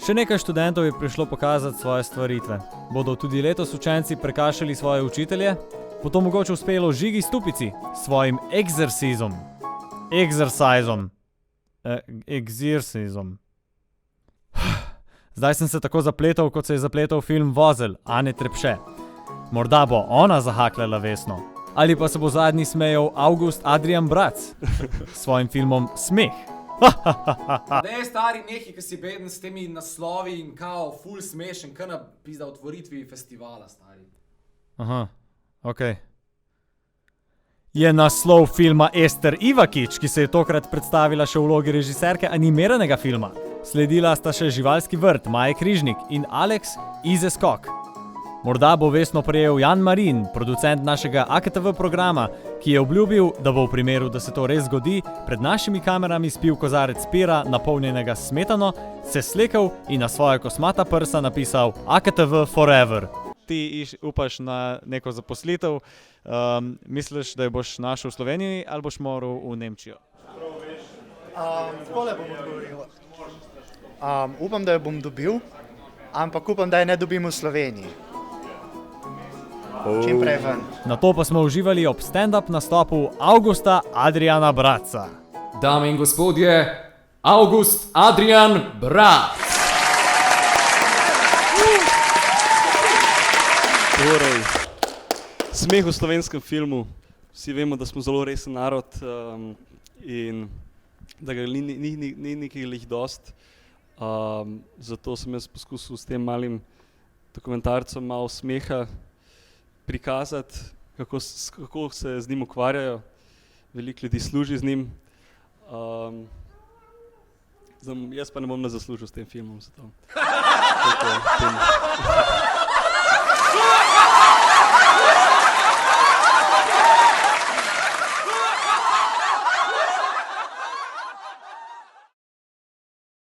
Še nekaj študentov je prišlo pokazati svoje stvaritve. Bodo tudi letos učenci prekašali svoje učitelje? Bo to mogoče uspelo Žigi Stupici s svojim exercizom? Zdaj sem se tako zapletal, kot se je zapletal film Vozelj, Ane Trepše. Morda bo ona zahakljala Vesno. Ali pa se bo zadnji smejal August Adrian Brac s svojim filmom Smeh. Ne, stari neki, ki si beden s temi naslovi in kao ful smešen, kaj na pizda otvoritvi festivala, stari. Aha, okej. Je naslov filma Ester Ivakič, ki se je tokrat predstavila še v vlogi režiserke animiranega filma. Sledila sta še Živalski vrt, Maje Križnik in Alex Izeskok. Morda bo Vesno prejel Jan Marin, producent našega AKTV programa, ki je obljubil, da bo v primeru, da se to res zgodi, pred našimi kamerami spil kozarec pira, napolnjenega s smetano, se slekel in na svoja kosmata prsa napisal AKTV Forever. Ti upaš na neko zaposlitev, misliš, da jo boš našel v Sloveniji ali boš moral v Nemčijo? Takole bom odgovoril. Upam, da jo bom dobil, ampak upam, da je ne dobim v Sloveniji. Čim prej ven. Na to pa smo uživali ob stand-up nastopu Augusta Adriana Braca. Dame in gospodje, August Adrian Brac. Torej, smeh v slovenskem filmu. Vsi vemo, da smo zelo resen narod in da ga ni nekaj lih dost. Zato sem jaz poskusil s tem malim dokumentarcem malo smeha prikazati, kako se z njim ukvarjajo. Veliko ljudi služi z njim. Jaz pa ne bom zaslužil s tem filmom. Zato.